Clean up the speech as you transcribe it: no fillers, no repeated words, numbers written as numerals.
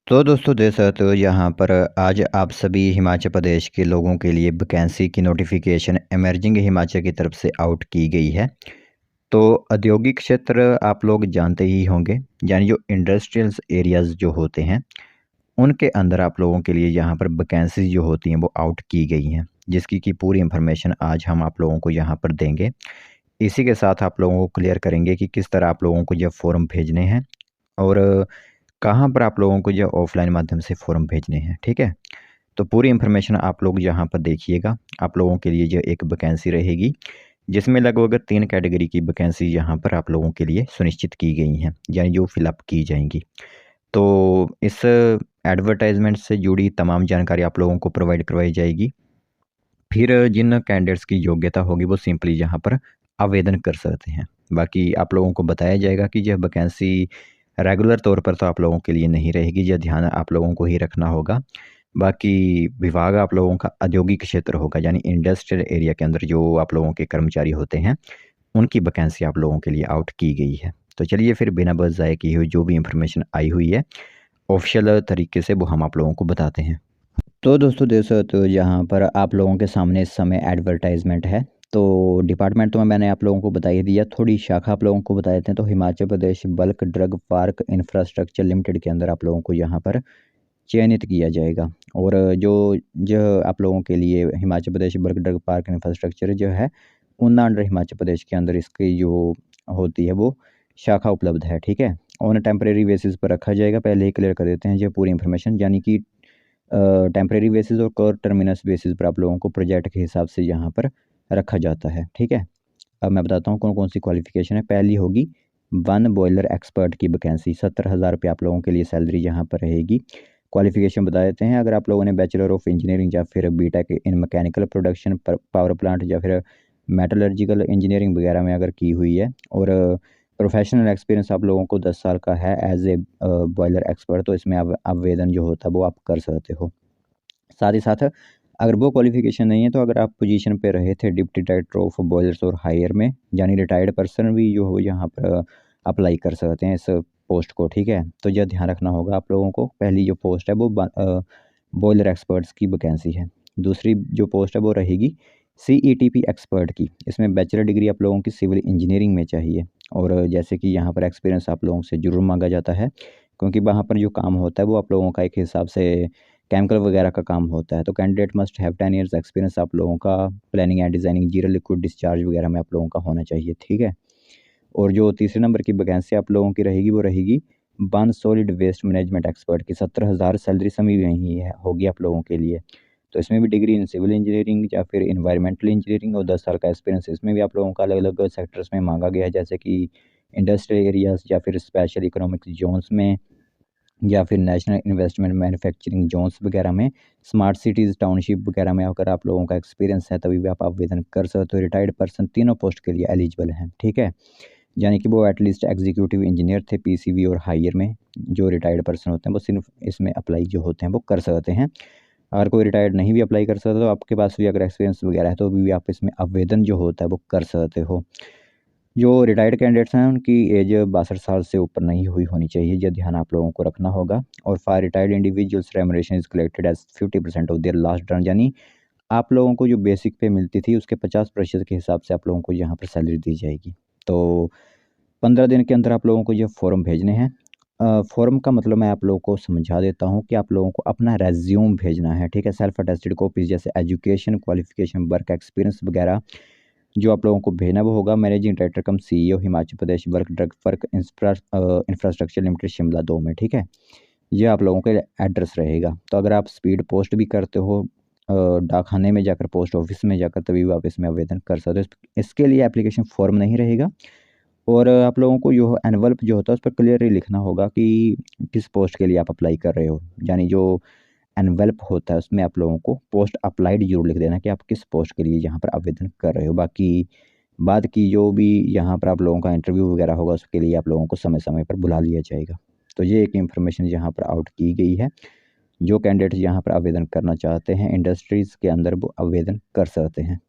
तो दोस्तों देख सकते हो यहाँ पर आज आप सभी हिमाचल प्रदेश के लोगों के लिए वैकेंसी की नोटिफिकेशन इमर्जिंग हिमाचल की तरफ से आउट की गई है। तो औद्योगिक क्षेत्र आप लोग जानते ही होंगे, यानी जो इंडस्ट्रियल एरियाज़ जो होते हैं उनके अंदर आप लोगों के लिए यहाँ पर वैकेंसीज जो होती हैं वो आउट की गई हैं, जिसकी की पूरी इन्फॉर्मेशन आज हम आप लोगों को यहाँ पर देंगे। इसी के साथ आप लोगों को क्लियर करेंगे कि किस तरह आप लोगों को ये फॉर्म भेजने हैं और कहाँ पर आप लोगों को ये ऑफलाइन माध्यम से फॉर्म भेजने हैं। ठीक है, तो पूरी इन्फॉर्मेशन आप लोग यहाँ पर देखिएगा। आप लोगों के लिए ये एक वैकेंसी रहेगी जिसमें लगभग 3 कैटेगरी की वैकेंसी यहाँ पर आप लोगों के लिए सुनिश्चित की गई हैं, यानी जो फिलअप की जाएंगी। तो इस एडवर्टाइजमेंट से जुड़ी तमाम जानकारी आप लोगों को प्रोवाइड करवाई जाएगी। फिर जिन कैंडिडेट्स की योग्यता होगी वो सिंपली यहाँ पर आवेदन कर सकते हैं। बाकी आप लोगों को बताया जाएगा कि यह वैकेंसी रेगुलर तौर पर तो आप लोगों के लिए नहीं रहेगी, यह ध्यान आप लोगों को ही रखना होगा। बाकी विभाग आप लोगों का औद्योगिक क्षेत्र होगा, यानी इंडस्ट्रियल एरिया के अंदर जो आप लोगों के कर्मचारी होते हैं उनकी वैकेंसी आप लोगों के लिए आउट की गई है। तो चलिए फिर बिना बस ज़ाये किए हुए जो भी इंफॉर्मेशन आई हुई है ऑफिशियल तरीके से वो हम आप लोगों को बताते हैं। तो दोस्तों देख सकते हो यहाँ पर आप लोगों के सामने इस समय एडवर्टाइजमेंट है। तो डिपार्टमेंट तो मैंने आप लोगों को बता ही दिया, थोड़ी शाखा आप लोगों को बता देते हैं। तो Himachal Pradesh bulk drug park infrastructure limited के अंदर आप लोगों को यहाँ पर चयनित किया जाएगा। और जो जो आप लोगों के लिए Himachal Pradesh bulk drug park infrastructure जो है ऊना अंडर हिमाचल प्रदेश के अंदर इसकी जो होती है वो शाखा उपलब्ध है। ठीक है, ऑन टेम्परेरी बेसिस पर रखा जाएगा। पहले ही क्लियर कर देते हैं ये पूरी इन्फॉर्मेशन, यानी कि टेम्परेरी बेसिस और कोर टर्मिनस बेसिस पर आप लोगों को प्रोजेक्ट के हिसाब से यहाँ पर रखा जाता है। ठीक है, अब मैं बताता हूँ कौन कौन सी क्वालिफिकेशन है। पहली होगी वन बॉयलर एक्सपर्ट की वैकेंसी, 70,000 रुपये आप लोगों के लिए सैलरी यहाँ पर रहेगी। क्वालिफिकेशन बता देते हैं। अगर आप लोगों ने बैचलर ऑफ इंजीनियरिंग या फिर B Tech in mechanical production power plant या फिर मेटलर्जिकल इंजीनियरिंग वगैरह में अगर की हुई है और प्रोफेशनल एक्सपीरियंस आप लोगों को 10 साल का है एज ए बॉयलर एक्सपर्ट, तो इसमें आवेदन जो होता है वो आप कर सकते हो। साथ ही साथ अगर वो क्वालिफिकेशन नहीं है तो अगर आप पोजीशन पे रहे थे डिप्टी डायरेक्टर ऑफ बॉयलर्स और हायर में, यानी रिटायर्ड पर्सन भी जो हो यहाँ पर अप्लाई कर सकते हैं इस पोस्ट को। ठीक है, तो यह ध्यान रखना होगा आप लोगों को। पहली जो पोस्ट है वो बॉयलर एक्सपर्ट्स की वैकेंसी है। दूसरी जो पोस्ट है वो रहेगी CETP एक्सपर्ट की। इसमें बैचलर डिग्री आप लोगों की सिविल इंजीनियरिंग में चाहिए। और जैसे कि यहाँ पर एक्सपीरियंस आप लोगों से ज़रूर मांगा जाता है, क्योंकि वहाँ पर जो काम होता है वो आप लोगों का एक हिसाब से केमिकल वगैरह का काम होता है। तो candidate must have 10 years experience आप लोगों का planning and designing zero liquid discharge वगैरह में आप लोगों का होना चाहिए। ठीक है, और जो तीसरे नंबर की वैकेंसी आप लोगों की रहेगी वो रहेगी one solid waste management expert की। 70,000 सैलरी समी नहीं है होगी आप लोगों के लिए। तो इसमें भी डिग्री इन सिविल इंजीनियरिंग या फिर इन्वायरमेंटल इंजीनियरिंग और 10 साल का एक्सपीरियंस इसमें भी आप लोगों का अलग अलग सेक्टर्स में मांगा गया है, जैसे कि इंडस्ट्रियल एरियाज या फिर स्पेशल इकोनॉमिक जोन्स में या फिर नेशनल इन्वेस्टमेंट मैन्युफैक्चरिंग जोन्स वगैरह में, स्मार्ट सिटीज़ टाउनशिप वगैरह में अगर आप लोगों का एक्सपीरियंस है तभी भी आप आवेदन कर सकते हो। रिटायर्ड पर्सन तीनों पोस्ट के लिए एलिजिबल हैं। ठीक है, यानी कि वो एटलीस्ट एग्जीक्यूटिव इंजीनियर थे PCV और हायर में। जो रिटायर्ड पर्सन होते हैं वो सिर्फ इसमें अप्लाई जो होते हैं वो कर सकते हैं। अगर कोई रिटायर्ड नहीं भी अप्लाई कर सकता तो आपके पास भी अगर एक्सपीरियंस वगैरह है तो भी आप इसमें आवेदन जो होता है वो कर सकते हो। जो रिटायर्ड कैंडिडेट्स हैं उनकी एज 62 साल से ऊपर नहीं हुई होनी चाहिए, यह ध्यान आप लोगों को रखना होगा। और for retired individuals remuneration is collected as 50% of their last run, यानी आप लोगों को जो बेसिक पे मिलती थी उसके 50% के हिसाब से आप लोगों को यहाँ पर सैलरी दी जाएगी। तो 15 दिन के अंदर आप लोगों को ये फॉर्म भेजने हैं। फॉर्म का मतलब मैं आप लोगों को समझा देता हूँ कि आप लोगों को अपना रेज्यूम भेजना है। ठीक है, सेल्फ अटेस्टेड कॉपीज जैसे एजुकेशन क्वालिफिकेशन वर्क एक्सपीरियंस वगैरह जो आप लोगों को भेजना वो होगा managing director cum CEO Himachal Pradesh work drug work infrastructure limited Shimla 2 में। ठीक है, ये आप लोगों का एड्रेस रहेगा। तो अगर आप स्पीड पोस्ट भी करते हो डाकखाने में जाकर, पोस्ट ऑफिस में जाकर, तभी भी आप इसमें आवेदन कर सकते हो। इसके लिए एप्लीकेशन फॉर्म नहीं रहेगा। और आप लोगों को जो एनवल्प जो होता है उस पर क्लियरली लिखना होगा कि किस पोस्ट के लिए आप अप्लाई कर रहे हो, यानी जो एनवेल्प होता है उसमें आप लोगों को पोस्ट अप्लाइड जरूर लिख देना कि आप किस पोस्ट के लिए यहाँ पर आवेदन कर रहे हो। बाकी बाद की जो भी यहाँ पर आप लोगों का इंटरव्यू वगैरह होगा उसके लिए आप लोगों को समय समय पर बुला लिया जाएगा। तो ये एक इन्फॉर्मेशन यहाँ पर आउट की गई है। जो कैंडिडेट्स यहाँ पर आवेदन करना चाहते हैं इंडस्ट्रीज़ के अंदर वो आवेदन कर सकते हैं।